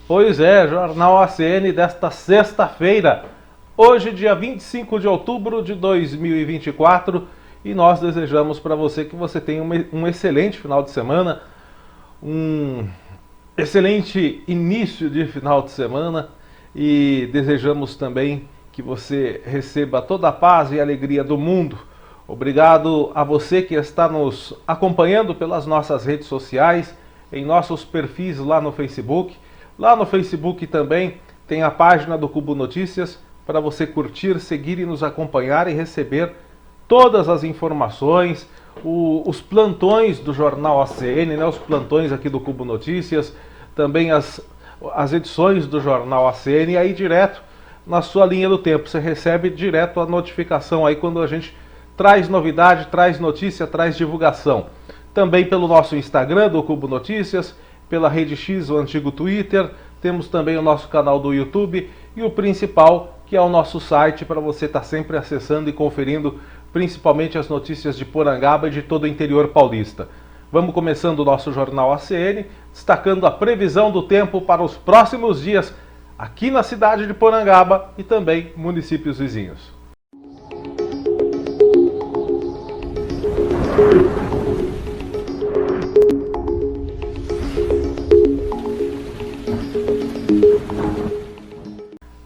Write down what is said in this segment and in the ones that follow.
Pois é, Jornal ACN desta sexta-feira, hoje dia 25 de outubro de 2024, e nós desejamos para você que você tenha um excelente final de semana, um excelente início de final de semana, e desejamos também que você receba toda a paz e alegria do mundo. Obrigado a você que está nos acompanhando pelas nossas redes sociais, em nossos perfis lá no Facebook. Lá no Facebook também tem a página do Cubo Notícias para você curtir, seguir e nos acompanhar e receber todas as informações, os plantões do Jornal ACN, né, os plantões aqui do Cubo Notícias, também as edições do Jornal ACN, aí direto na sua linha do tempo. Você recebe direto a notificação aí quando a gente traz novidade, traz notícia, traz divulgação. Também pelo nosso Instagram do Cubo Notícias, pela Rede X, o antigo Twitter, temos também o nosso canal do YouTube e o principal, que é o nosso site, para você estar sempre acessando e conferindo principalmente as notícias de Porangaba e de todo o interior paulista. Vamos começando o nosso Jornal ACN, destacando a previsão do tempo para os próximos dias aqui na cidade de Porangaba e também municípios vizinhos.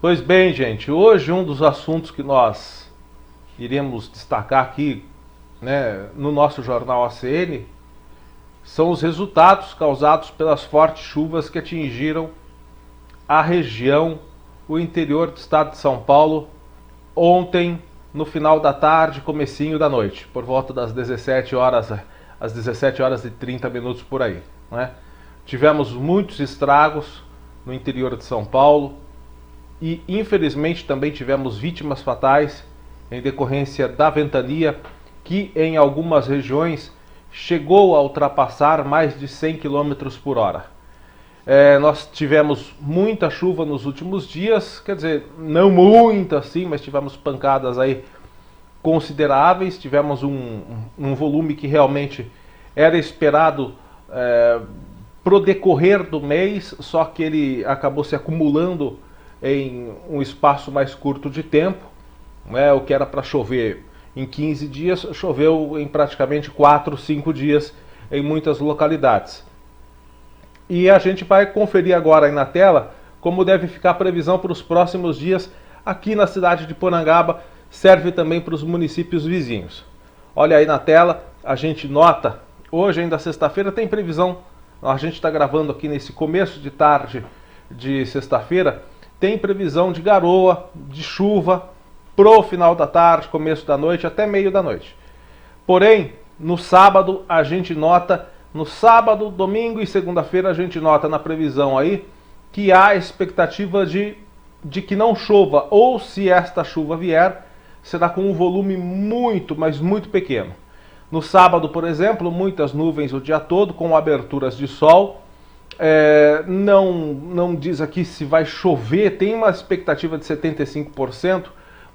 Pois bem, gente, hoje um dos assuntos que nós iremos destacar aqui, né, no nosso Jornal ACN são os resultados causados pelas fortes chuvas que atingiram a região, o interior do estado de São Paulo, ontem, no final da tarde, comecinho da noite, por volta das 17 horas, às 17 horas e 30 minutos por aí, né? Tivemos muitos estragos no interior de São Paulo, e infelizmente também tivemos vítimas fatais em decorrência da ventania, que em algumas regiões chegou a ultrapassar mais de 100 km por hora. Nós tivemos muita chuva nos últimos dias, quer dizer, não muita assim, mas tivemos pancadas aí consideráveis, tivemos um volume que realmente era esperado pro decorrer do mês, só que ele acabou se acumulando em um espaço mais curto de tempo, né? O que era para chover em 15 dias, choveu em praticamente 4, 5 dias em muitas localidades. E a gente vai conferir agora aí na tela como deve ficar a previsão para os próximos dias aqui na cidade de Porangaba, serve também para os municípios vizinhos. Olha aí na tela, a gente nota, hoje ainda sexta-feira tem previsão, a gente está gravando aqui nesse começo de tarde de sexta-feira, tem previsão de garoa, de chuva, pro final da tarde, começo da noite, até meio da noite. Porém, no sábado a gente nota, no sábado, domingo e segunda-feira a gente nota na previsão aí, que há expectativa de que não chova, ou se esta chuva vier, será com um volume muito, mas muito pequeno. No sábado, por exemplo, muitas nuvens o dia todo, com aberturas de sol. Não diz aqui se vai chover, tem uma expectativa de 75%,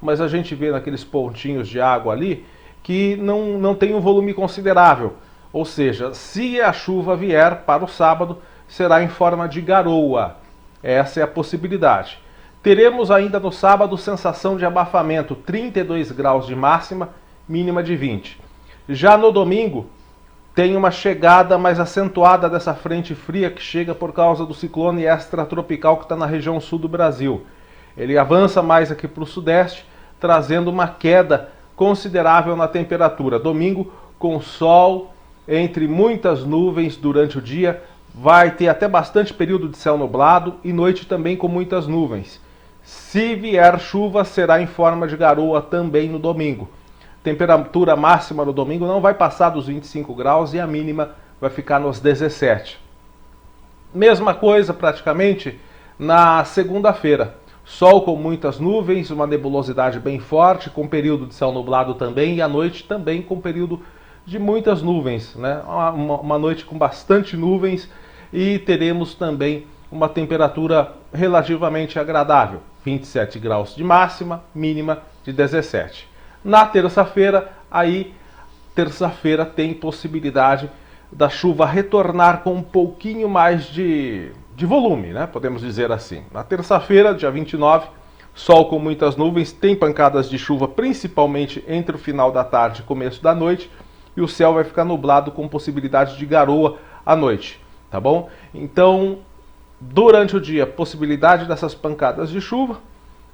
mas a gente vê naqueles pontinhos de água ali que não tem um volume considerável. Ou seja, se a chuva vier para o sábado, será em forma de garoa. Essa é a possibilidade. Teremos ainda no sábado sensação de abafamento, 32 graus de máxima, mínima de 20. Já no domingo, tem uma chegada mais acentuada dessa frente fria que chega por causa do ciclone extratropical que está na região sul do Brasil. Ele avança mais aqui para o sudeste, trazendo uma queda considerável na temperatura. Domingo, com sol, entre muitas nuvens durante o dia, vai ter até bastante período de céu nublado e noite também com muitas nuvens. Se vier chuva, será em forma de garoa também no domingo. Temperatura máxima no domingo não vai passar dos 25 graus e a mínima vai ficar nos 17. Mesma coisa praticamente na segunda-feira. Sol com muitas nuvens, uma nebulosidade bem forte, com período de céu nublado também, e à noite também com período de muitas nuvens, né? Uma noite com bastante nuvens, e teremos também uma temperatura relativamente agradável, 27 graus de máxima, mínima de 17. Na terça-feira, terça-feira tem possibilidade da chuva retornar com um pouquinho mais de de volume, né? Podemos dizer assim. Na terça-feira, dia 29, sol com muitas nuvens, tem pancadas de chuva principalmente entre o final da tarde e começo da noite, e o céu vai ficar nublado com possibilidade de garoa à noite, tá bom? Então, durante o dia, possibilidade dessas pancadas de chuva.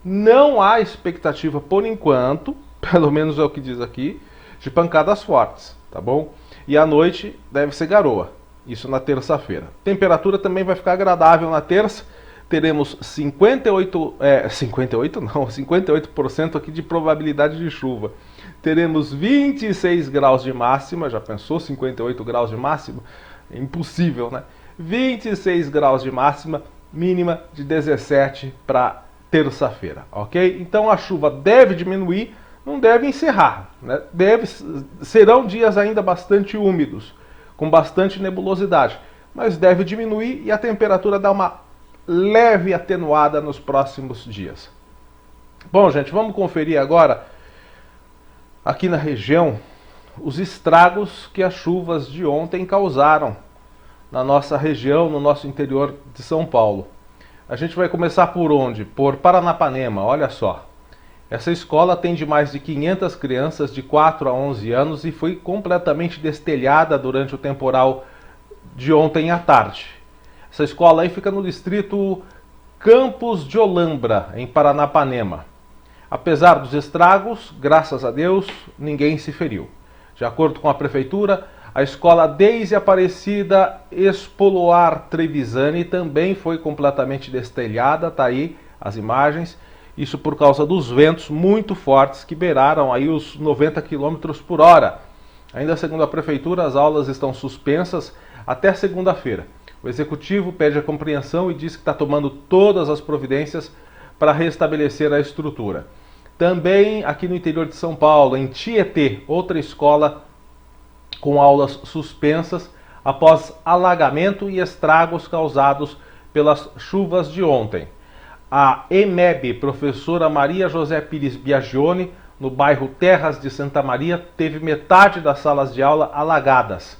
Não há expectativa por enquanto, pelo menos é o que diz aqui, de pancadas fortes, tá bom? E à noite deve ser garoa, isso na terça-feira. Temperatura também vai ficar agradável na terça, teremos 58% aqui de probabilidade de chuva. Teremos 26 graus de máxima, já pensou 58 graus de máxima? É impossível, né? 26 graus de máxima, mínima de 17 para terça-feira, ok? Então a chuva deve diminuir, não deve encerrar, né? Serão dias ainda bastante úmidos, com bastante nebulosidade, mas deve diminuir e a temperatura dá uma leve atenuada nos próximos dias. Bom, gente, vamos conferir agora, aqui na região, os estragos que as chuvas de ontem causaram na nossa região, no nosso interior de São Paulo. A gente vai começar por onde? Por Paranapanema, olha só. Essa escola atende mais de 500 crianças de 4 a 11 anos e foi completamente destelhada durante o temporal de ontem à tarde. Essa escola aí fica no distrito Campos de Olambra, em Paranapanema. Apesar dos estragos, graças a Deus, ninguém se feriu. De acordo com a prefeitura, a escola Deise Aparecida Espoloar Trevisani também foi completamente destelhada, tá aí as imagens. Isso por causa dos ventos muito fortes que beiraram aí os 90 km por hora. Ainda segundo a prefeitura, as aulas estão suspensas até segunda-feira. O executivo pede a compreensão e diz que está tomando todas as providências para restabelecer a estrutura. Também aqui no interior de São Paulo, em Tietê, outra escola com aulas suspensas após alagamento e estragos causados pelas chuvas de ontem. A EMEB, professora Maria José Pires Biagione, no bairro Terras de Santa Maria, teve metade das salas de aula alagadas.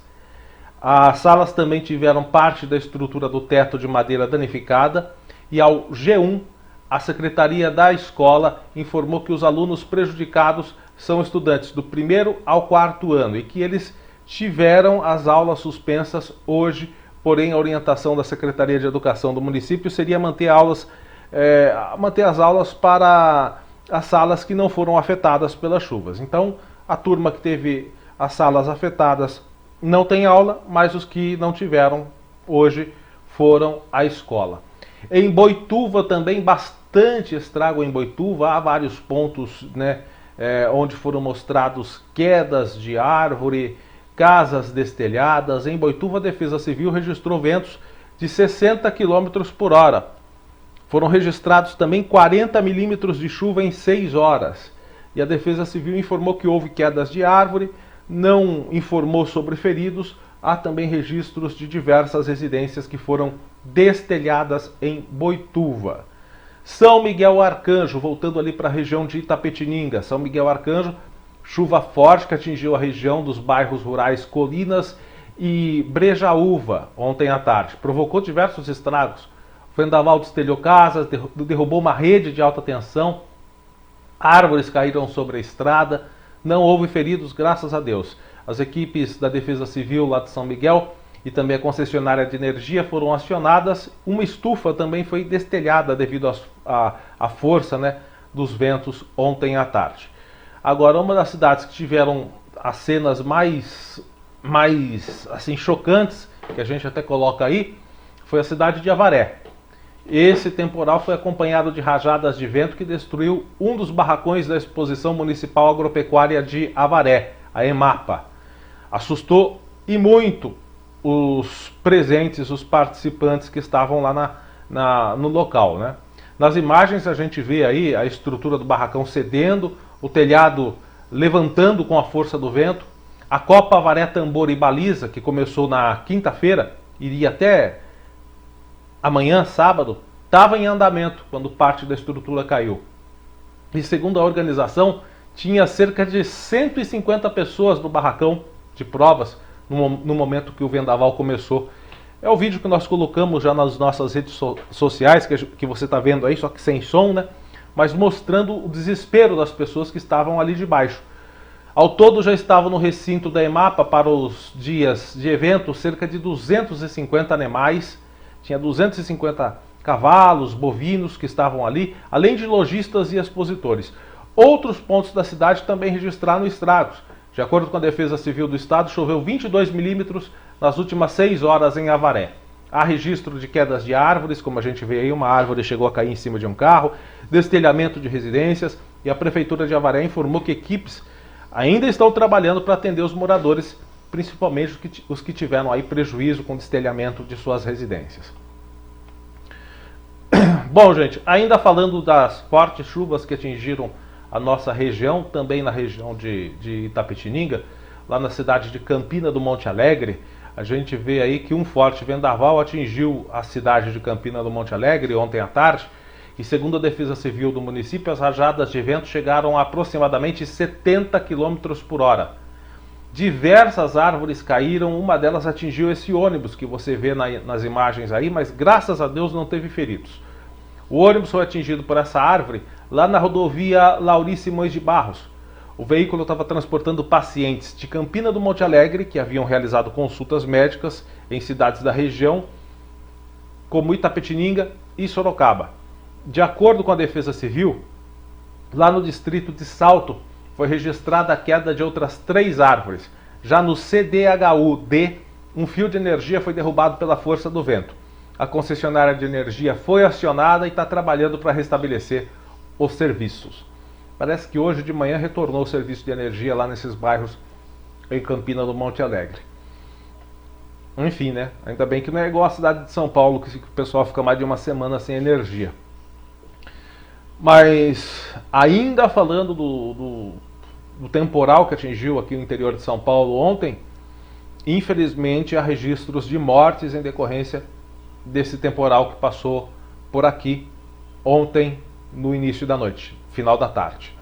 As salas também tiveram parte da estrutura do teto de madeira danificada e ao G1, a secretaria da escola informou que os alunos prejudicados são estudantes do 1º ao 4º ano e que eles tiveram as aulas suspensas hoje, porém a orientação da Secretaria de Educação do município seria manter as aulas para as salas que não foram afetadas pelas chuvas. Então, a turma que teve as salas afetadas não tem aula, mas os que não tiveram hoje foram à escola. Em Boituva também, bastante estrago em Boituva, há vários pontos, né, onde foram mostrados quedas de árvore, casas destelhadas. Em Boituva, a Defesa Civil registrou ventos de 60 km por hora. Foram registrados também 40 milímetros de chuva em 6 horas. E a Defesa Civil informou que houve quedas de árvore, não informou sobre feridos. Há também registros de diversas residências que foram destelhadas em Boituva. São Miguel Arcanjo, voltando ali para a região de Itapetininga. São Miguel Arcanjo, chuva forte que atingiu a região dos bairros rurais Colinas e Brejaúva ontem à tarde. Provocou diversos estragos. O vendaval destelhou casas, derrubou uma rede de alta tensão, árvores caíram sobre a estrada, não houve feridos, graças a Deus. As equipes da Defesa Civil lá de São Miguel e também a concessionária de energia foram acionadas. Uma estufa também foi destelhada devido à força, né, dos ventos ontem à tarde. Agora, uma das cidades que tiveram as cenas mais assim, chocantes, que a gente até coloca aí, foi a cidade de Avaré. Esse temporal foi acompanhado de rajadas de vento que destruiu um dos barracões da Exposição Municipal Agropecuária de Avaré, a EMAPA. Assustou e muito os presentes, os participantes que estavam lá no local, né? Nas imagens a gente vê aí a estrutura do barracão cedendo, o telhado levantando com a força do vento. A Copa Avaré Tambor e Baliza, que começou na quinta-feira, iria até amanhã, sábado, estava em andamento quando parte da estrutura caiu. E segundo a organização, tinha cerca de 150 pessoas no barracão de provas no momento que o vendaval começou. É o vídeo que nós colocamos já nas nossas redes sociais, que você está vendo aí, só que sem som, né? Mas mostrando o desespero das pessoas que estavam ali debaixo. Ao todo já estavam no recinto da EMAPA para os dias de evento cerca de 250 animais, tinha 250 cavalos, bovinos que estavam ali, além de lojistas e expositores. Outros pontos da cidade também registraram estragos. De acordo com a Defesa Civil do Estado, choveu 22 milímetros nas últimas 6 horas em Avaré. Há registro de quedas de árvores, como a gente vê aí, uma árvore chegou a cair em cima de um carro, destelhamento de residências, e a Prefeitura de Avaré informou que equipes ainda estão trabalhando para atender os moradores, principalmente os que tiveram aí prejuízo com destelhamento de suas residências. Bom, gente, ainda falando das fortes chuvas que atingiram a nossa região, também na região de Itapetininga, lá na cidade de Campina do Monte Alegre, a gente vê aí que um forte vendaval atingiu a cidade de Campina do Monte Alegre ontem à tarde, e segundo a Defesa Civil do município, as rajadas de vento chegaram a aproximadamente 70 km por hora. Diversas árvores caíram, uma delas atingiu esse ônibus que você vê nas imagens aí, mas graças a Deus não teve feridos. O ônibus foi atingido por essa árvore lá na rodovia Laurice Simões de Barros. O veículo estava transportando pacientes de Campina do Monte Alegre, que haviam realizado consultas médicas em cidades da região, como Itapetininga e Sorocaba. De acordo com a Defesa Civil, lá no distrito de Salto, foi registrada a queda de outras 3 árvores. Já no CDHU-D, um fio de energia foi derrubado pela força do vento. A concessionária de energia foi acionada e está trabalhando para restabelecer os serviços. Parece que hoje de manhã retornou o serviço de energia lá nesses bairros em Campina do Monte Alegre. Enfim, né? Ainda bem que não é igual a cidade de São Paulo, que o pessoal fica mais de uma semana sem energia. Mas ainda falando do temporal que atingiu aqui o interior de São Paulo ontem, infelizmente há registros de mortes em decorrência desse temporal que passou por aqui ontem no início da noite, final da tarde.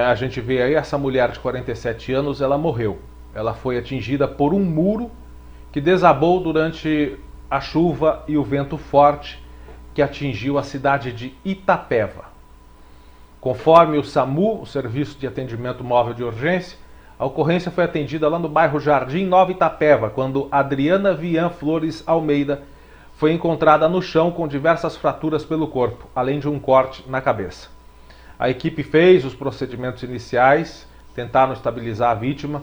A gente vê aí essa mulher de 47 anos, ela morreu. Ela foi atingida por um muro que desabou durante a chuva e o vento forte que atingiu a cidade de Itapeva. Conforme o SAMU, o Serviço de Atendimento Móvel de Urgência, a ocorrência foi atendida lá no bairro Jardim Nova Itapeva, quando Adriana Vian Flores Almeida foi encontrada no chão com diversas fraturas pelo corpo, além de um corte na cabeça. A equipe fez os procedimentos iniciais, tentaram estabilizar a vítima,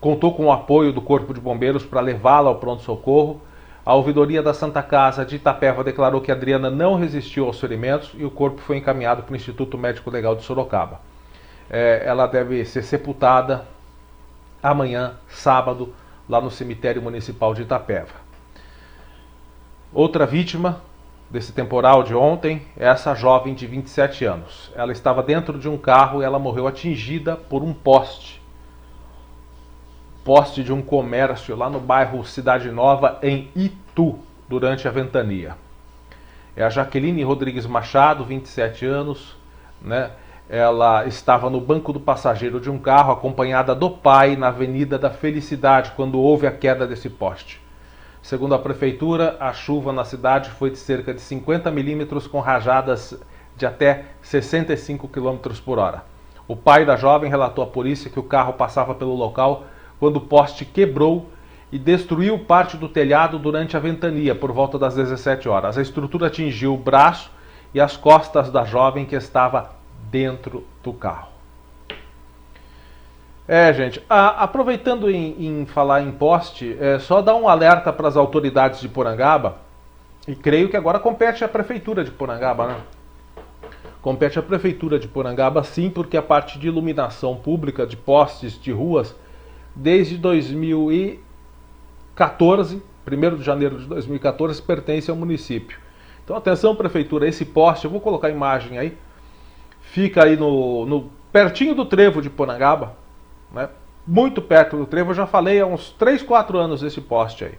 contou com o apoio do Corpo de Bombeiros para levá-la ao pronto-socorro. A ouvidoria da Santa Casa de Itapeva declarou que a Adriana não resistiu aos ferimentos e o corpo foi encaminhado para o Instituto Médico Legal de Sorocaba. Ela deve ser sepultada amanhã, sábado, lá no cemitério municipal de Itapeva. Outra vítima desse temporal de ontem é essa jovem de 27 anos. Ela estava dentro de um carro e ela morreu atingida por um poste de um comércio lá no bairro Cidade Nova, em Itu, durante a ventania. É a Jaqueline Rodrigues Machado, 27 anos, né? Ela estava no banco do passageiro de um carro, acompanhada do pai, na Avenida da Felicidade, quando houve a queda desse poste. Segundo a prefeitura, a chuva na cidade foi de cerca de 50 milímetros, com rajadas de até 65 km por hora. O pai da jovem relatou à polícia que o carro passava pelo local quando o poste quebrou e destruiu parte do telhado durante a ventania, por volta das 17 horas. A estrutura atingiu o braço e as costas da jovem que estava dentro do carro. Gente, aproveitando em falar em poste, só dar um alerta para as autoridades de Porangaba, e creio que agora compete à Prefeitura de Porangaba, né? Compete à Prefeitura de Porangaba, sim, porque a parte de iluminação pública de postes de ruas, desde 2014, 1º de janeiro de 2014, pertence ao município. Então, atenção, Prefeitura, esse poste, eu vou colocar a imagem aí, fica aí pertinho do trevo de Porangaba, né? Muito perto do trevo. Eu já falei há uns 3, 4 anos desse poste aí.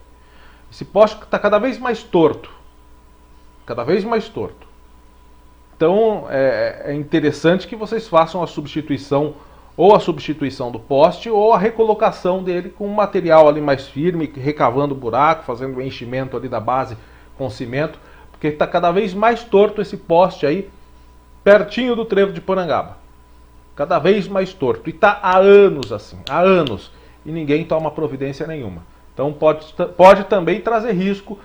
Esse poste está cada vez mais torto. Cada vez mais torto. Então, é interessante que vocês façam a substituição ou a substituição do poste ou a recolocação dele com um material ali mais firme, recavando buraco, fazendo o enchimento ali da base com cimento, porque está cada vez mais torto esse poste aí, pertinho do trevo de Porangaba. Cada vez mais torto. E está há anos assim, há anos. E ninguém toma providência nenhuma. Então pode também trazer risco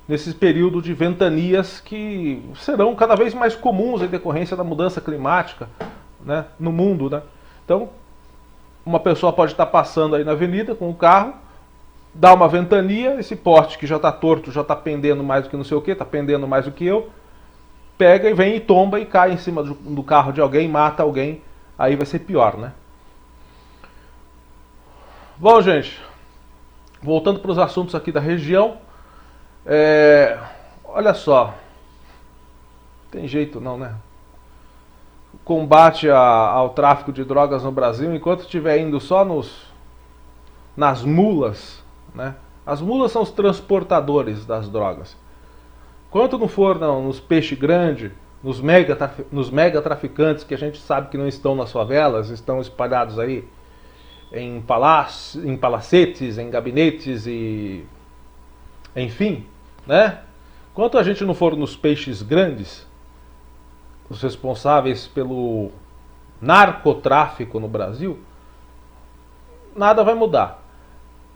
nesse período de ventanias que serão cada vez mais comuns em decorrência da mudança climática, né, no mundo, né? Então, uma pessoa pode estar passando aí na avenida com o carro, dá uma ventania, esse poste que já está torto, já está pendendo mais do que não sei o que, está pendendo mais do que eu, pega e vem e tomba e cai em cima do carro de alguém, mata alguém, aí vai ser pior, né? Bom, gente, voltando para os assuntos aqui da região, olha só, tem jeito não, né? Combate ao tráfico de drogas no Brasil, enquanto estiver indo só nas mulas, né? As mulas são os transportadores das drogas. Quanto não for nos peixes grandes, nos mega traficantes que a gente sabe que não estão nas favelas, estão espalhados aí em palacetes, em gabinetes e enfim, né? Quanto a gente não for nos peixes grandes, os responsáveis pelo narcotráfico no Brasil, nada vai mudar.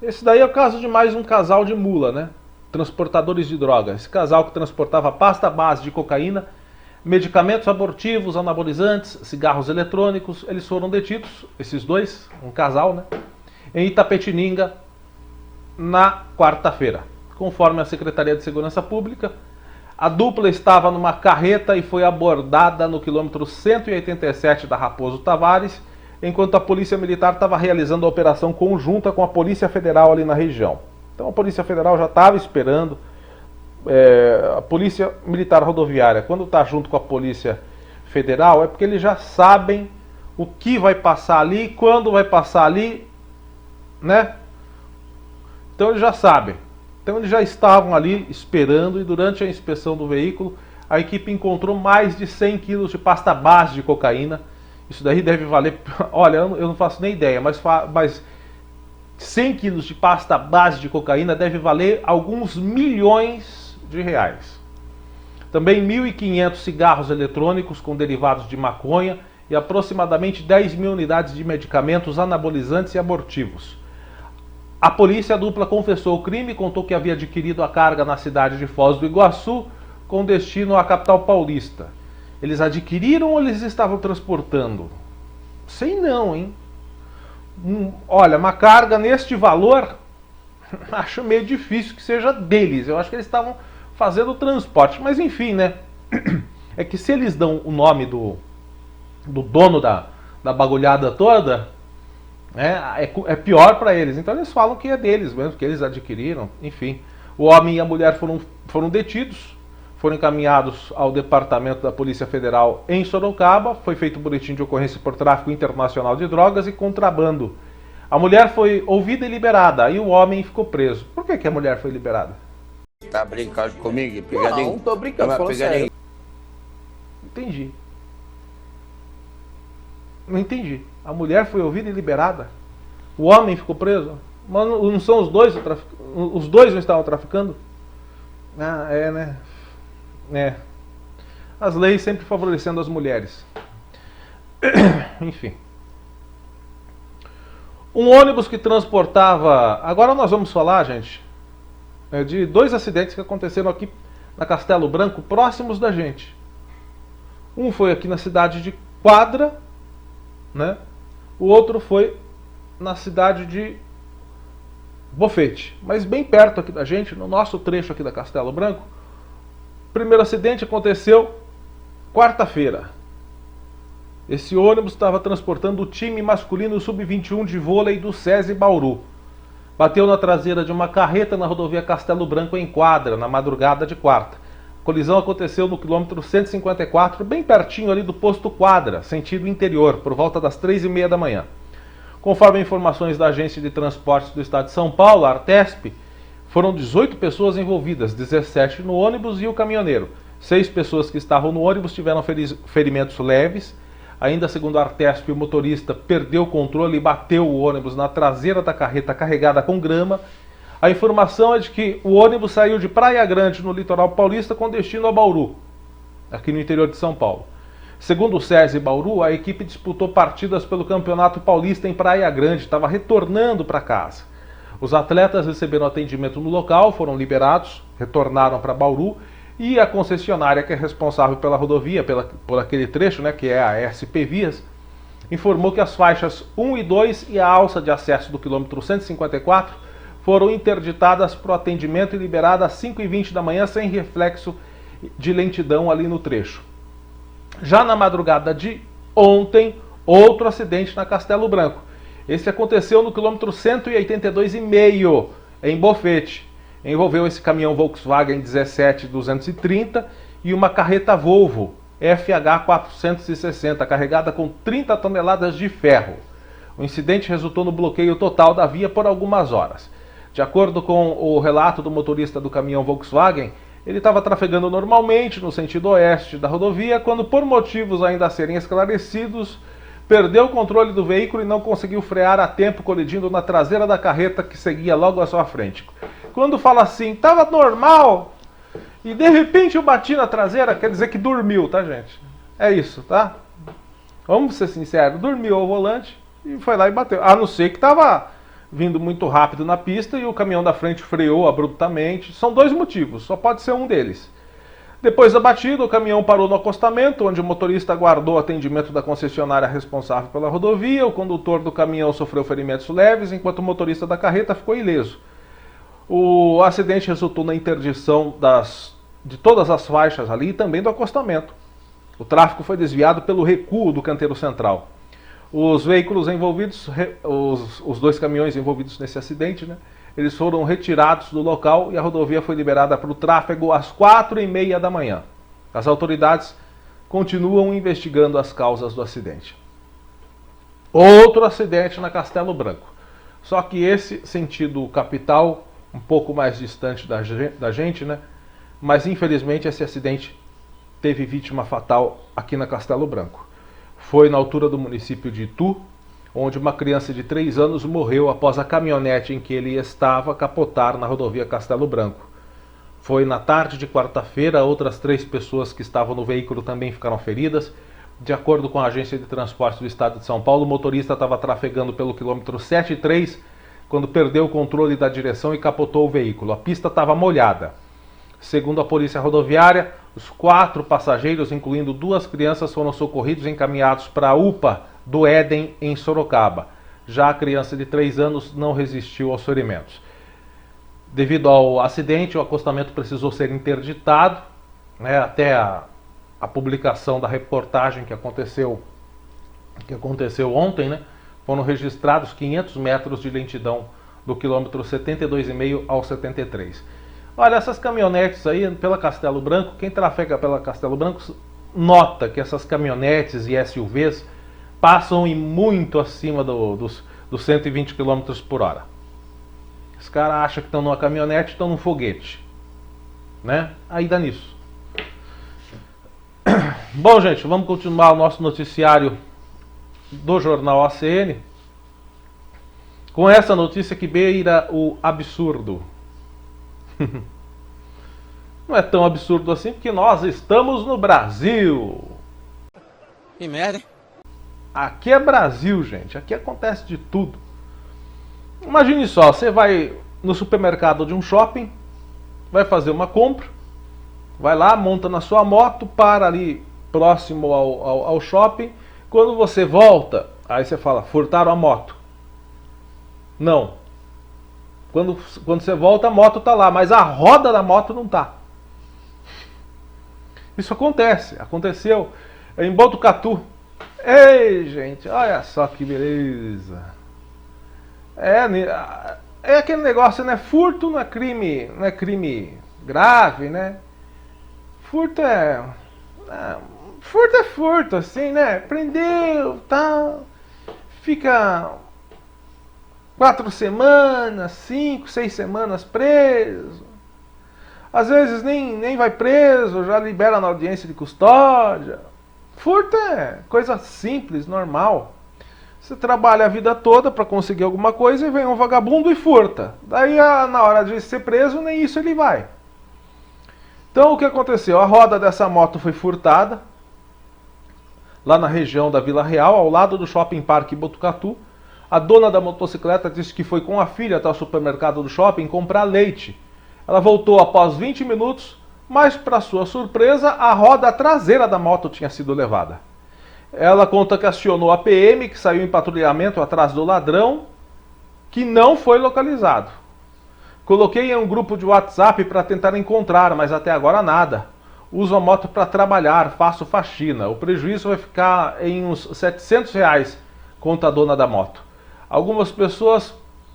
Esse daí é o caso de mais um casal de mula, né? Transportadores de droga. Esse casal que transportava pasta base de cocaína, medicamentos abortivos, anabolizantes, cigarros eletrônicos, eles foram detidos, esses dois, um casal, né? Em Itapetininga, na quarta-feira. Conforme a Secretaria de Segurança Pública, a dupla estava numa carreta e foi abordada no quilômetro 187 da Raposo Tavares, enquanto a Polícia Militar estava realizando a operação conjunta com a Polícia Federal ali na região. Então a Polícia Federal já estava esperando. A Polícia Militar Rodoviária, quando está junto com a Polícia Federal, é porque eles já sabem o que vai passar ali, quando vai passar ali, né? Então eles já sabem. Então eles já estavam ali esperando e durante a inspeção do veículo a equipe encontrou mais de 100 quilos de pasta base de cocaína. Isso daí deve valer, olha, eu não faço nem ideia, mas 100 quilos de pasta base de cocaína deve valer alguns milhões de reais. Também 1.500 cigarros eletrônicos com derivados de maconha e aproximadamente 10 mil unidades de medicamentos anabolizantes e abortivos. A polícia dupla confessou o crime e contou que havia adquirido a carga na cidade de Foz do Iguaçu com destino à capital paulista. Eles adquiriram ou eles estavam transportando? Sei não, hein? Olha, uma carga neste valor, acho meio difícil que seja deles. Eu acho que eles estavam fazendo o transporte. Mas enfim, né? É que se eles dão o nome do dono da bagulhada toda, é pior para eles. Então eles falam que é deles mesmo, que eles adquiriram. Enfim, o homem e a mulher foram detidos, foram encaminhados ao departamento da Polícia Federal em Sorocaba. Foi feito um boletim de ocorrência por tráfico internacional de drogas e contrabando. A mulher foi ouvida e liberada, e o homem ficou preso. Por que a mulher foi liberada? Tá brincando comigo? Pegadinho? Não, tô brincando, falando sério. Entendi. Não entendi. A mulher foi ouvida e liberada? O homem ficou preso? Mas não são os dois? Os dois não estavam traficando? Ah, né? As leis sempre favorecendo as mulheres. Enfim. Um ônibus que transportava... Agora nós vamos falar, gente, de dois acidentes que aconteceram aqui na Castelo Branco, próximos da gente. Um foi aqui na cidade de Quadra, né? O outro foi na cidade de Bofete, mas bem perto aqui da gente, no nosso trecho aqui da Castelo Branco. O primeiro acidente aconteceu quarta-feira. Esse ônibus estava transportando o time masculino sub-21 de vôlei do SESI Bauru. Bateu na traseira de uma carreta na rodovia Castelo Branco em Quadra, na madrugada de quarta. A colisão aconteceu no quilômetro 154, bem pertinho ali do posto Quadra, sentido interior, por volta das 3h30 da manhã. Conforme informações da Agência de Transportes do Estado de São Paulo, a Artesp, foram 18 pessoas envolvidas, 17 no ônibus e o caminhoneiro. 6 pessoas que estavam no ônibus tiveram ferimentos leves. Ainda segundo a Artesp, o motorista perdeu o controle e bateu o ônibus na traseira da carreta carregada com grama. A informação é de que o ônibus saiu de Praia Grande, no litoral paulista, com destino a Bauru, aqui no interior de São Paulo. Segundo o SESI Bauru, a equipe disputou partidas pelo Campeonato Paulista em Praia Grande, estava retornando para casa. Os atletas receberam atendimento no local, foram liberados, retornaram para Bauru, e a concessionária que é responsável pela rodovia, por aquele trecho, né, que é a SP Vias, informou que as faixas 1 e 2 e a alça de acesso do quilômetro 154 foram interditadas para o atendimento e liberadas às 5h20 da manhã, sem reflexo de lentidão ali no trecho. Já na madrugada de ontem, outro acidente na Castelo Branco. Esse aconteceu no quilômetro 182,5, em Bofete. Envolveu esse caminhão Volkswagen 17230 e uma carreta Volvo FH 460, carregada com 30 toneladas de ferro. O incidente resultou no bloqueio total da via por algumas horas. De acordo com o relato do motorista do caminhão Volkswagen, ele estava trafegando normalmente no sentido oeste da rodovia, quando, por motivos ainda a serem esclarecidos, perdeu o controle do veículo e não conseguiu frear a tempo, colidindo na traseira da carreta que seguia logo à sua frente. Quando fala assim, estava normal, e de repente eu bati na traseira, quer dizer que dormiu, tá, gente? É isso, tá? Vamos ser sinceros, dormiu ao volante e foi lá e bateu. A não ser que estava vindo muito rápido na pista e o caminhão da frente freou abruptamente. São dois motivos, só pode ser um deles. Depois da batida, o caminhão parou no acostamento, onde o motorista aguardou atendimento da concessionária responsável pela rodovia. O condutor do caminhão sofreu ferimentos leves, enquanto o motorista da carreta ficou ileso. O acidente resultou na interdição de todas as faixas ali e também do acostamento. O tráfego foi desviado pelo recuo do canteiro central. Os veículos envolvidos, os dois caminhões envolvidos nesse acidente, né, eles foram retirados do local e a rodovia foi liberada para o tráfego às 4h30 da manhã. As autoridades continuam investigando as causas do acidente. Outro acidente na Castelo Branco. Só que esse sentido capital, um pouco mais distante da gente, né? Mas infelizmente esse acidente teve vítima fatal aqui na Castelo Branco. Foi na altura do município de Itu, onde uma criança de 3 anos morreu após a caminhonete em que ele estava capotar na rodovia Castelo Branco. Foi na tarde de quarta-feira, outras 3 pessoas que estavam no veículo também ficaram feridas. De acordo com a Agência de Transportes do Estado de São Paulo, o motorista estava trafegando pelo quilômetro 7,3 quando perdeu o controle da direção e capotou o veículo. A pista estava molhada. Segundo a Polícia Rodoviária, os 4 passageiros, incluindo 2 crianças, foram socorridos e encaminhados para a UPA do Éden, em Sorocaba. Já a criança de 3 anos não resistiu aos ferimentos. Devido ao acidente, o acostamento precisou ser interditado, né, até a publicação da reportagem que aconteceu ontem, né, foram registrados 500 metros de lentidão do quilômetro 72,5 ao 73. Olha, essas caminhonetes aí pela Castelo Branco, quem trafega pela Castelo Branco nota que essas caminhonetes e SUVs passam em muito acima dos 120 km por hora. Os caras acham que estão numa caminhonete, estão num foguete, né? Aí dá nisso. Bom, gente, vamos continuar o nosso noticiário do jornal ACN com essa notícia que beira o absurdo. Não é tão absurdo assim, porque nós estamos no Brasil. Que merda, hein? Aqui é Brasil, gente. Aqui acontece de tudo. Imagine só, você vai no supermercado de um shopping, vai fazer uma compra, vai lá, monta na sua moto, para ali próximo ao shopping. Quando você volta, aí você fala, furtaram a moto. Não. Quando você volta, a moto está lá, mas a roda da moto não está. Isso aconteceu em Botucatu. Ei, gente, olha só que beleza. É aquele negócio, né? Furto não é crime grave, né? Furto é furto, assim, né? Prendeu, tal, fica 4 semanas, 5, 6 semanas preso. Às vezes nem vai preso, já libera na audiência de custódia. Furto é coisa simples, normal. Você trabalha a vida toda para conseguir alguma coisa e vem um vagabundo e furta. Daí, na hora de ser preso, nem isso ele vai. Então, o que aconteceu? A roda dessa moto foi furtada lá na região da Vila Real, ao lado do Shopping Parque Botucatu. A dona da motocicleta disse que foi com a filha até o supermercado do shopping comprar leite. Ela voltou após 20 minutos, mas, para sua surpresa, a roda traseira da moto tinha sido levada. Ela conta que acionou a PM, que saiu em patrulhamento atrás do ladrão, que não foi localizado. Coloquei em um grupo de WhatsApp para tentar encontrar, mas até agora nada. Uso a moto para trabalhar, faço faxina. O prejuízo vai ficar em uns R$700, conta a dona da moto. Algumas pessoas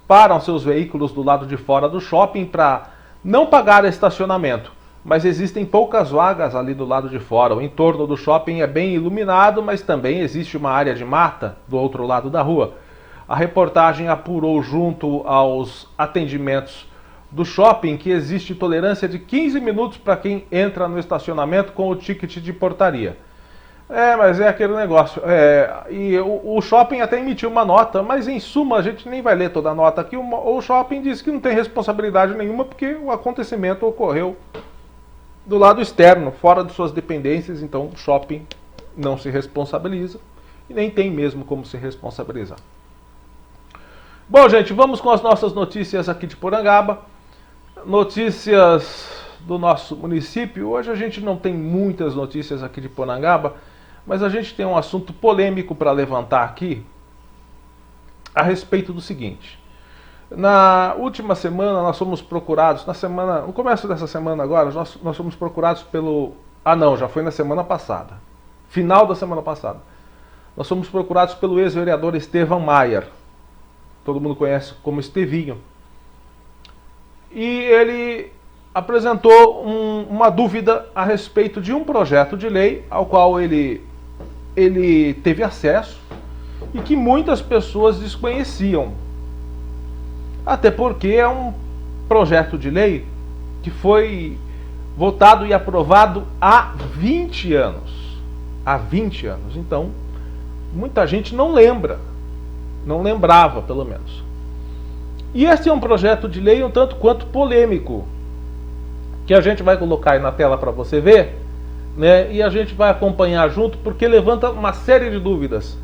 param seus veículos do lado de fora do shopping para não pagar estacionamento, mas existem poucas vagas ali do lado de fora. O entorno do shopping é bem iluminado, mas também existe uma área de mata do outro lado da rua. A reportagem apurou junto aos atendimentos do shopping que existe tolerância de 15 minutos para quem entra no estacionamento com o ticket de portaria. Mas é aquele negócio. E o shopping até emitiu uma nota, mas em suma a gente nem vai ler toda a nota aqui. O shopping diz que não tem responsabilidade nenhuma porque o acontecimento ocorreu do lado externo, fora de suas dependências, então o shopping não se responsabiliza e nem tem mesmo como se responsabilizar. Bom, gente, vamos com as nossas notícias aqui de Porangaba. Notícias do nosso município. Hoje a gente não tem muitas notícias aqui de Porangaba, mas a gente tem um assunto polêmico para levantar aqui a respeito do seguinte. Na última semana nós fomos procurados, no começo dessa semana agora, nós fomos procurados pelo... já foi na semana passada. Final da semana passada. Nós fomos procurados pelo ex-vereador Estevão Maier. Todo mundo conhece como Estevinho. E ele apresentou uma dúvida a respeito de um projeto de lei ao qual ele teve acesso e que muitas pessoas desconheciam. Até porque é um projeto de lei que foi votado e aprovado há 20 anos. Há 20 anos. Então, muita gente não lembra. Não lembrava, pelo menos. E esse é um projeto de lei um tanto quanto polêmico, que a gente vai colocar aí na tela para você ver, né? E a gente vai acompanhar junto, porque levanta uma série de dúvidas,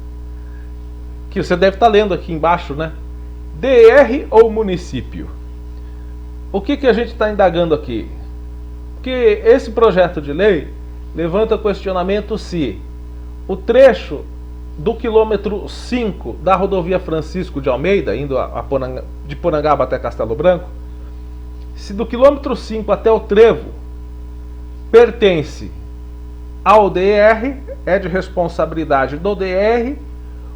que você deve estar lendo aqui embaixo, né? DR ou município? O que a gente está indagando aqui? Porque esse projeto de lei levanta questionamento se o trecho do quilômetro 5 da rodovia Francisco de Almeida, indo de Porangaba até Castelo Branco, se do quilômetro 5 até o trevo pertence ao DR, é de responsabilidade do DR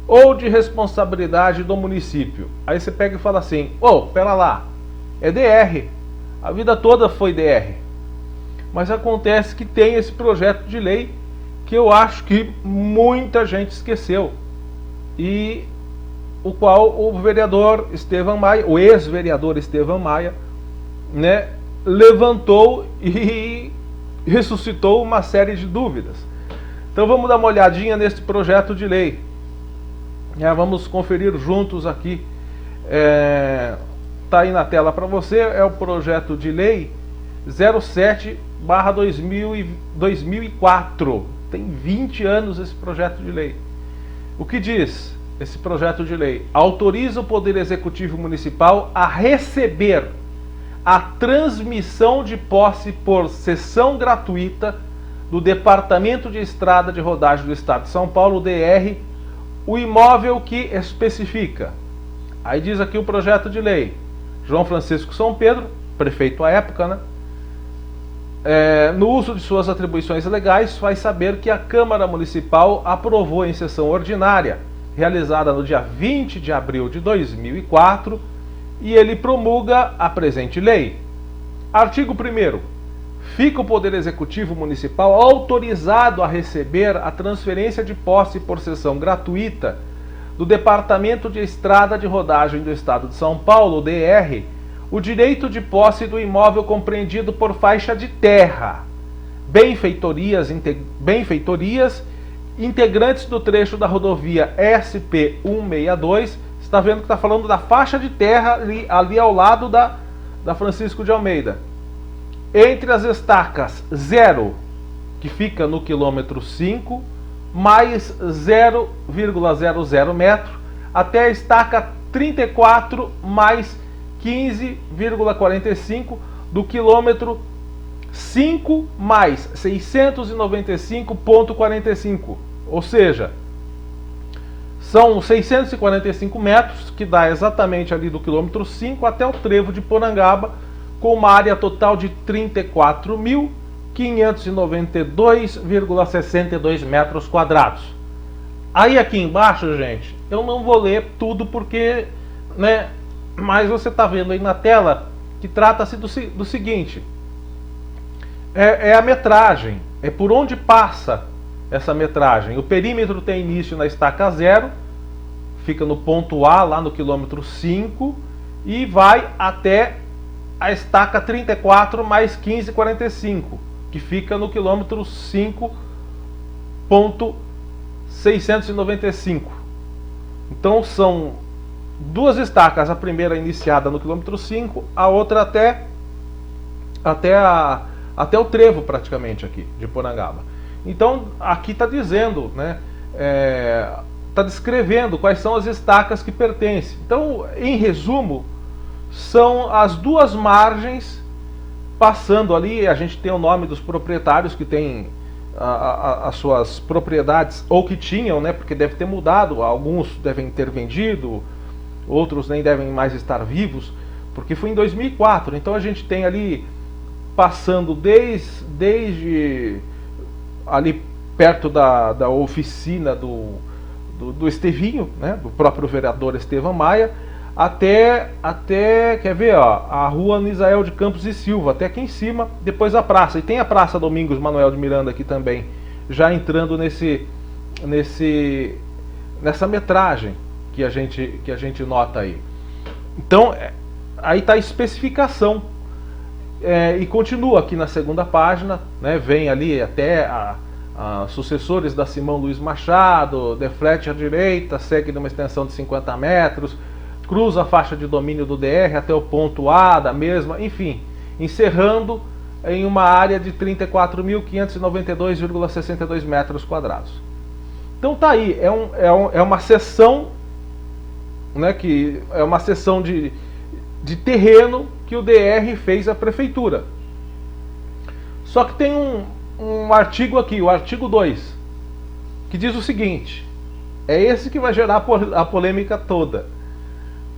ou de responsabilidade do município. Aí você pega e fala assim, pera lá, é DR, a vida toda foi DR. Mas acontece que tem esse projeto de lei que eu acho que muita gente esqueceu, e o qual o vereador Estevão Maia, o ex-vereador Estevão Maia, né, levantou e ressuscitou uma série de dúvidas. Então vamos dar uma olhadinha nesse projeto de lei. Vamos conferir juntos aqui. Tá aí na tela para você, é o projeto de lei 07/2004. Tem 20 anos esse projeto de lei. O que diz esse projeto de lei? Autoriza o Poder Executivo Municipal a receber a transmissão de posse por cessão gratuita do Departamento de Estrada de Rodagem do Estado de São Paulo, DR, o imóvel que especifica. Aí diz aqui o projeto de lei. João Francisco São Pedro, prefeito à época, né? No uso de suas atribuições legais, faz saber que a Câmara Municipal aprovou em sessão ordinária, realizada no dia 20 de abril de 2004, e ele promulga a presente lei. Artigo 1º. Fica o Poder Executivo Municipal autorizado a receber a transferência de posse por cessão gratuita do Departamento de Estrada de Rodagem do Estado de São Paulo, DR, o direito de posse do imóvel compreendido por faixa de terra, benfeitorias integrantes do trecho da rodovia SP-162, está vendo que está falando da faixa de terra ali ao lado da Francisco de Almeida. Entre as estacas 0, que fica no quilômetro 5, mais 0,00 metro, até a estaca 34, mais 15,45 do quilômetro 5 mais 695,45. Ou seja, são 645 metros, que dá exatamente ali do quilômetro 5 até o trevo de Porangaba, com uma área total de 34.592,62 metros quadrados. Aí aqui embaixo, gente, eu não vou ler tudo porque, né, mas você está vendo aí na tela que trata-se do seguinte: é a metragem, é por onde passa essa metragem. O perímetro tem início na estaca 0, fica no ponto A, lá no quilômetro 5, e vai até a estaca 34 mais 15,45, que fica no quilômetro 5,695. Então são duas estacas, a primeira iniciada no quilômetro 5, a outra até o trevo praticamente aqui de Porangaba. Então aqui está dizendo, né, está descrevendo quais são as estacas que pertencem. Então, em resumo, são as duas margens passando ali. A gente tem o nome dos proprietários que têm as suas propriedades, ou que tinham, né, porque deve ter mudado, alguns devem ter vendido, outros nem devem mais estar vivos, porque foi em 2004. Então a gente tem ali passando desde ali perto da oficina do Estevinho, né, do próprio vereador Estevão Maia, até quer ver, ó, a rua Nisael de Campos e Silva, até aqui em cima, depois a praça. E tem a Praça Domingos Manuel de Miranda aqui também, já entrando nessa metragem que a gente nota aí. Então, aí está a especificação. E continua aqui na segunda página, né, vem ali até a sucessores da Simão Luiz Machado, deflete à direita, segue numa extensão de 50 metros, cruza a faixa de domínio do DR até o ponto A da mesma, enfim, encerrando em uma área de 34.592,62 metros quadrados. Então tá aí, é uma seção, né, que é uma seção de terreno que o DR fez à prefeitura. Só que tem um artigo aqui, o artigo 2, que diz o seguinte: é esse que vai gerar a polêmica toda.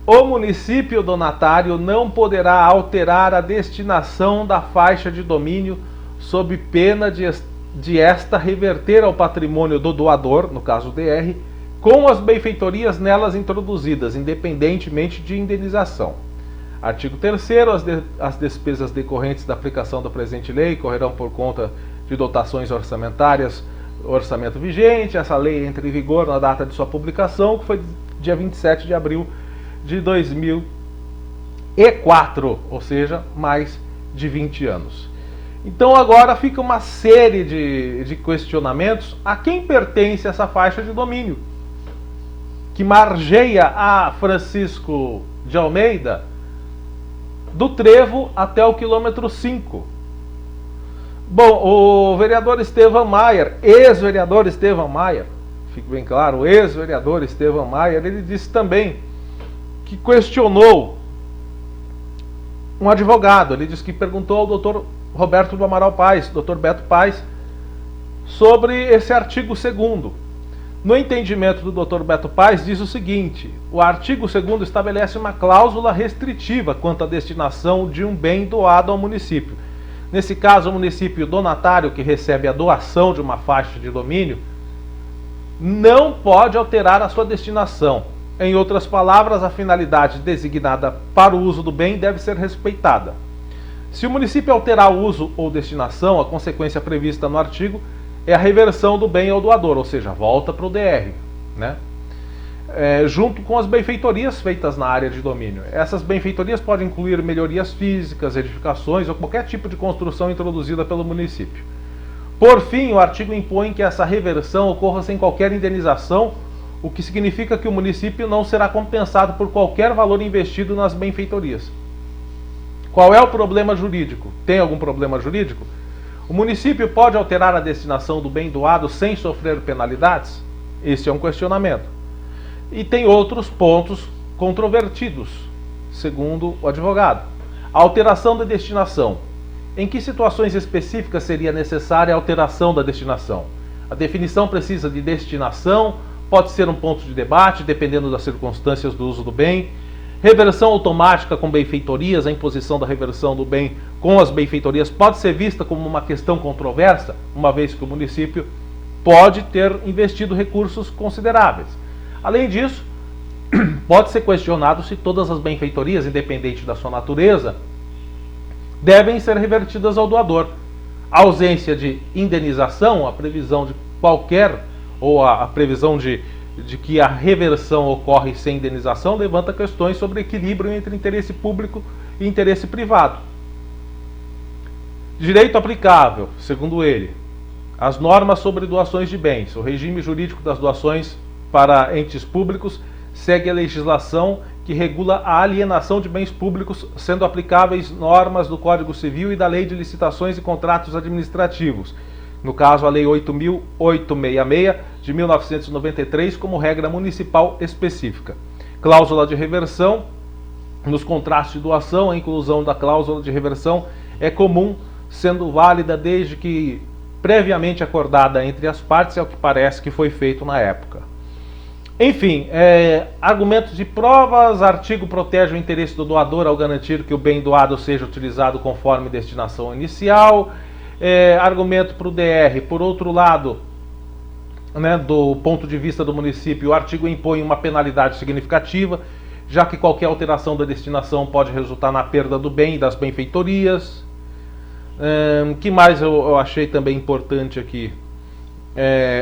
O município donatário não poderá alterar a destinação da faixa de domínio sob pena de esta reverter ao patrimônio do doador, no caso DR, com as benfeitorias nelas introduzidas, independentemente de indenização. Artigo 3º, as despesas decorrentes da aplicação da presente lei correrão por conta de dotações orçamentárias, orçamento vigente. Essa lei entra em vigor na data de sua publicação, que foi dia 27 de abril de 2004, ou seja, mais de 20 anos. Então agora fica uma série de questionamentos: a quem pertence essa faixa de domínio que margeia a Francisco de Almeida do trevo até o quilômetro 5. Bom, o vereador Estevão Maia, ex-vereador Estevão Maia, fique bem claro, o ex-vereador Estevão Maia, ele disse também que questionou um advogado. Ele disse que perguntou ao doutor Roberto do Amaral Paes, doutor Beto Paes, sobre esse artigo 2º. No entendimento do Dr. Beto Paes, diz o seguinte: o artigo 2º estabelece uma cláusula restritiva quanto à destinação de um bem doado ao município. Nesse caso, o município donatário que recebe a doação de uma faixa de domínio não pode alterar a sua destinação. Em outras palavras, a finalidade designada para o uso do bem deve ser respeitada. Se o município alterar o uso ou destinação, a consequência prevista no artigo é a reversão do bem ao doador, ou seja, volta para o DR, né? Junto com as benfeitorias feitas na área de domínio. Essas benfeitorias podem incluir melhorias físicas, edificações ou qualquer tipo de construção introduzida pelo município. Por fim, o artigo impõe que essa reversão ocorra sem qualquer indenização, o que significa que o município não será compensado por qualquer valor investido nas benfeitorias. Qual é o problema jurídico? Tem algum problema jurídico? O município pode alterar a destinação do bem doado sem sofrer penalidades? Esse é um questionamento. E tem outros pontos controvertidos, segundo o advogado. A alteração da destinação. Em que situações específicas seria necessária a alteração da destinação? A definição precisa de destinação, pode ser um ponto de debate, dependendo das circunstâncias do uso do bem. Reversão automática com benfeitorias, a imposição da reversão do bem com as benfeitorias pode ser vista como uma questão controversa, uma vez que o município pode ter investido recursos consideráveis. Além disso, pode ser questionado se todas as benfeitorias, independente da sua natureza, devem ser revertidas ao doador. A ausência de indenização, a previsão de qualquer, ou a previsão de que a reversão ocorre sem indenização, levanta questões sobre equilíbrio entre interesse público e interesse privado. Direito aplicável, segundo ele, as normas sobre doações de bens. O regime jurídico das doações para entes públicos segue a legislação que regula a alienação de bens públicos, sendo aplicáveis normas do Código Civil e da Lei de Licitações e Contratos Administrativos. No caso, a Lei 8.866 de 1993, como regra municipal específica. Cláusula de reversão. Nos contratos de doação, a inclusão da cláusula de reversão é comum, sendo válida desde que previamente acordada entre as partes, é o que parece que foi feito na época. Enfim, argumentos de provas. Artigo protege o interesse do doador ao garantir que o bem doado seja utilizado conforme destinação inicial. Argumento para o DR. Por outro lado, né, do ponto de vista do município, o artigo impõe uma penalidade significativa, já que qualquer alteração da destinação pode resultar na perda do bem e das benfeitorias. Que mais eu achei também importante aqui?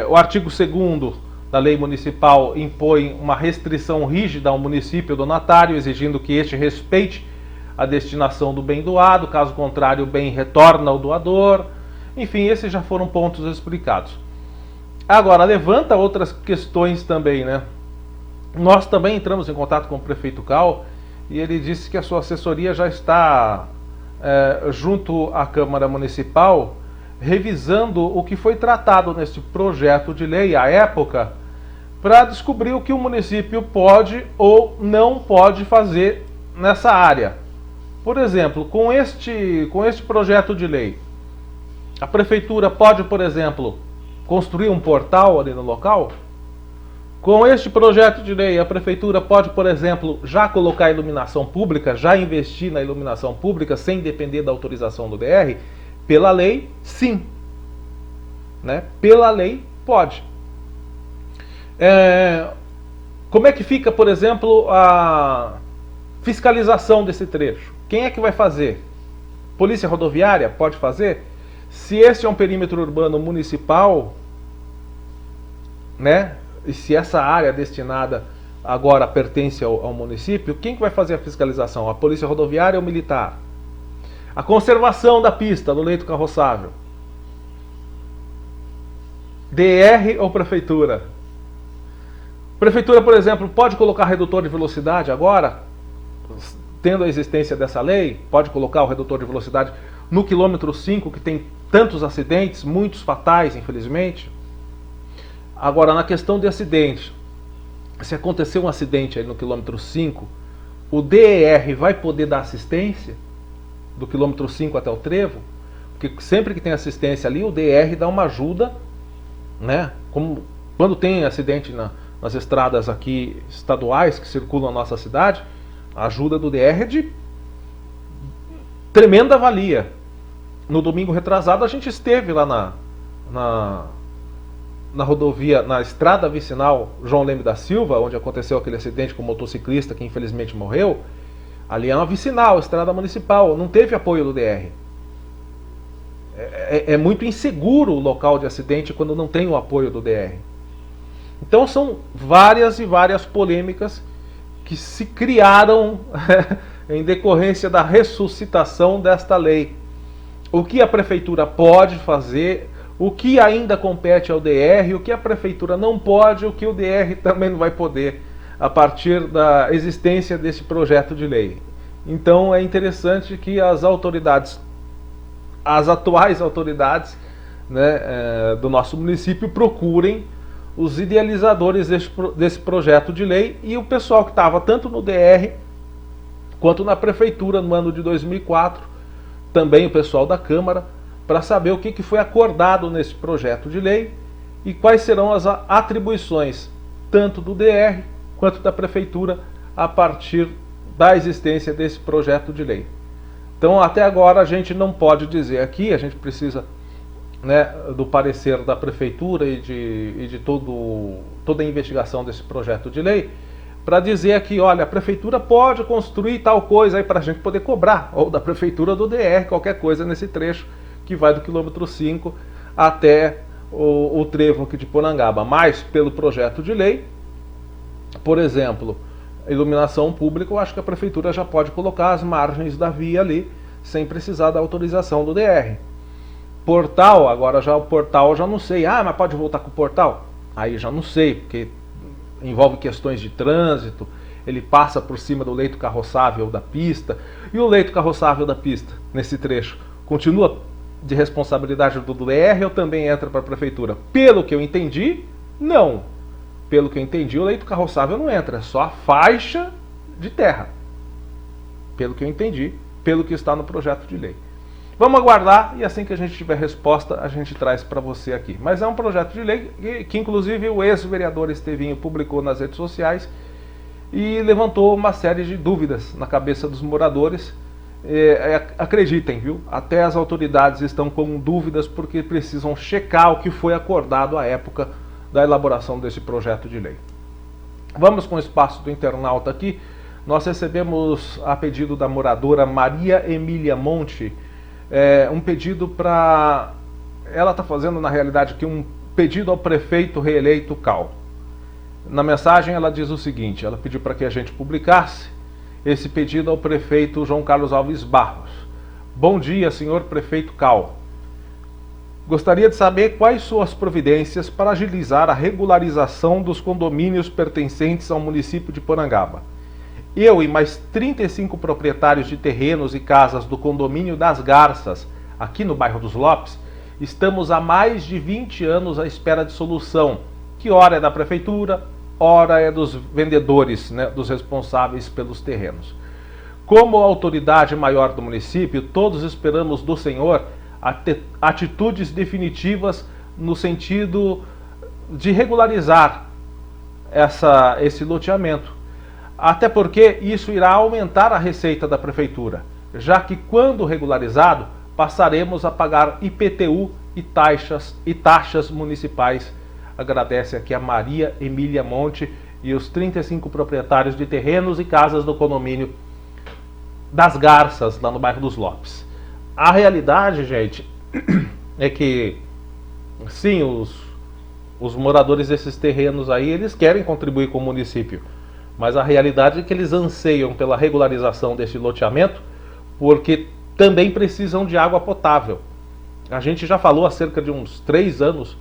O artigo 2º da lei municipal impõe uma restrição rígida ao município donatário, exigindo que este respeite a destinação do bem doado, caso contrário o bem retorna ao doador. Enfim, esses já foram pontos explicados. Agora, levanta outras questões também, né? Nós também entramos em contato com o prefeito Cal e ele disse que a sua assessoria já está junto à Câmara Municipal, revisando o que foi tratado nesse projeto de lei à época, para descobrir o que o município pode ou não pode fazer nessa área. Por exemplo, com este projeto de lei, a prefeitura pode, por exemplo, construir um portal ali no local? Com este projeto de lei, a prefeitura pode, por exemplo, já colocar iluminação pública, já investir na iluminação pública sem depender da autorização do DR? Pela lei, sim. Né? Pela lei, pode. Como é que fica, por exemplo, a fiscalização desse trecho? Quem é que vai fazer? Polícia Rodoviária pode fazer? Se este é um perímetro urbano municipal, né? E se essa área destinada agora pertence ao município, quem que vai fazer a fiscalização? A Polícia Rodoviária ou militar? A conservação da pista, do leito carroçável? DR ou prefeitura? Prefeitura, por exemplo, pode colocar redutor de velocidade agora? Tendo a existência dessa lei, pode colocar o redutor de velocidade no quilômetro 5, que tem tantos acidentes, muitos fatais, infelizmente. Agora, na questão de acidente, se acontecer um acidente aí no quilômetro 5, o DER vai poder dar assistência do quilômetro 5 até o trevo? Porque sempre que tem assistência ali, o DR dá uma ajuda, né? Como quando tem acidente nas estradas aqui estaduais que circulam a nossa cidade, a ajuda do DR é de tremenda valia. No domingo retrasado a gente esteve lá na rodovia, na estrada vicinal João Leme da Silva, onde aconteceu aquele acidente com o motociclista que infelizmente morreu. Ali é uma vicinal, estrada municipal, não teve apoio do DR. É muito inseguro o local de acidente quando não tem o apoio do DR. Então são várias e várias polêmicas que se criaram em decorrência da ressuscitação desta lei. O que a prefeitura pode fazer, o que ainda compete ao DR, o que a prefeitura não pode, o que o DR também não vai poder, a partir da existência desse projeto de lei. Então é interessante que as autoridades, as atuais autoridades, né, do nosso município, procurem os idealizadores desse projeto de lei e o pessoal que estava tanto no DR quanto na prefeitura no ano de 2004, também o pessoal da Câmara, para saber o que foi acordado nesse projeto de lei e quais serão as atribuições tanto do DR quanto da prefeitura a partir da existência desse projeto de lei. Então, até agora a gente não pode dizer aqui, a gente precisa, né, do parecer da prefeitura e de toda a investigação desse projeto de lei, para dizer aqui, olha, a prefeitura pode construir tal coisa aí para a gente poder cobrar, ou da prefeitura ou do DR, qualquer coisa nesse trecho que vai do quilômetro 5 até o trevo aqui de Porangaba. Mas, pelo projeto de lei, por exemplo, iluminação pública, eu acho que a prefeitura já pode colocar as margens da via ali, sem precisar da autorização do DR. Portal, agora já o portal já não sei. Ah, mas pode voltar com o portal? Aí já não sei, porque envolve questões de trânsito, ele passa por cima do leito carroçável da pista, e o leito carroçável da pista, nesse trecho, continua de responsabilidade do DR ou também entra para a prefeitura? Pelo que eu entendi, não. Pelo que eu entendi, o leito carroçável não entra, é só a faixa de terra. Pelo que eu entendi, pelo que está no projeto de lei. Vamos aguardar e assim que a gente tiver resposta, a gente traz para você aqui. Mas é um projeto de lei que inclusive o ex-vereador Estevinho publicou nas redes sociais e levantou uma série de dúvidas na cabeça dos moradores. Acreditem, viu? Até as autoridades estão com dúvidas porque precisam checar o que foi acordado à época da elaboração desse projeto de lei. Vamos com o espaço do internauta aqui. Nós recebemos a pedido da moradora Maria Emília Monte, um pedido para... Ela está fazendo, na realidade, aqui um pedido ao prefeito reeleito Cal. Na mensagem ela diz o seguinte, ela pediu para que a gente publicasse esse pedido ao prefeito João Carlos Alves Barros. Bom dia, senhor prefeito Cal. Gostaria de saber quais suas providências para agilizar a regularização dos condomínios pertencentes ao município de Porangaba. Eu e mais 35 proprietários de terrenos e casas do condomínio das Garças, aqui no bairro dos Lopes, estamos há mais de 20 anos à espera de solução, que ora é da prefeitura, ora é dos vendedores, né, dos responsáveis pelos terrenos. Como autoridade maior do município, todos esperamos do senhor atitudes definitivas no sentido de regularizar esse loteamento. Até porque isso irá aumentar a receita da prefeitura, já que quando regularizado, passaremos a pagar IPTU e taxas municipais. Agradece aqui a Maria Emília Monte e os 35 proprietários de terrenos e casas do condomínio das Garças, lá no bairro dos Lopes. A realidade, gente, é que sim, os moradores desses terrenos aí, eles querem contribuir com o município. Mas a realidade é que eles anseiam pela regularização desse loteamento porque também precisam de água potável. A gente já falou há cerca de uns 3 anos,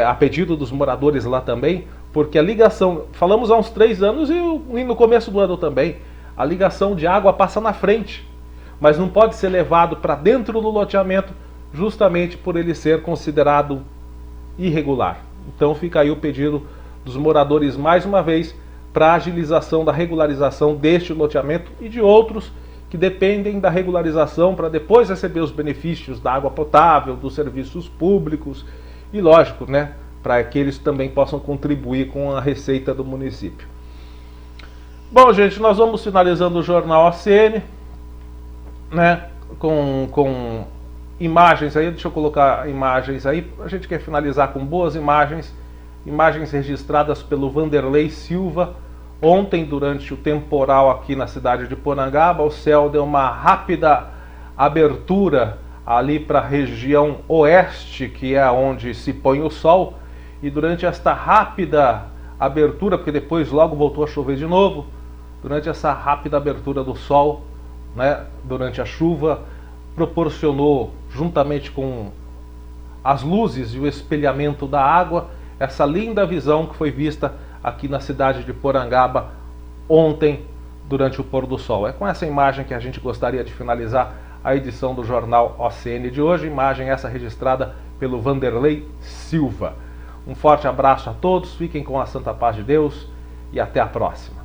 a pedido dos moradores lá também, porque a ligação, falamos há uns 3 anos e no começo do ano também, a ligação de água passa na frente, mas não pode ser levado para dentro do loteamento justamente por ele ser considerado irregular. Então fica aí o pedido dos moradores mais uma vez para a agilização da regularização deste loteamento e de outros que dependem da regularização para depois receber os benefícios da água potável, dos serviços públicos e, lógico, né, para que eles também possam contribuir com a receita do município. Bom, gente, nós vamos finalizando o Jornal ACN, né, com imagens aí. Deixa eu colocar imagens aí. A gente quer finalizar com boas imagens registradas pelo Vanderlei Silva. Ontem, durante o temporal aqui na cidade de Porangaba, o céu deu uma rápida abertura ali para a região oeste, que é onde se põe o sol, e durante esta rápida abertura, porque depois logo voltou a chover de novo, durante essa rápida abertura do sol, né, durante a chuva, proporcionou, juntamente com as luzes e o espelhamento da água, essa linda visão que foi vista aqui na cidade de Porangaba ontem durante o pôr do sol. É com essa imagem que a gente gostaria de finalizar a edição do Jornal OCN de hoje, imagem essa registrada pelo Vanderlei Silva. Um forte abraço a todos, fiquem com a santa paz de Deus e até a próxima.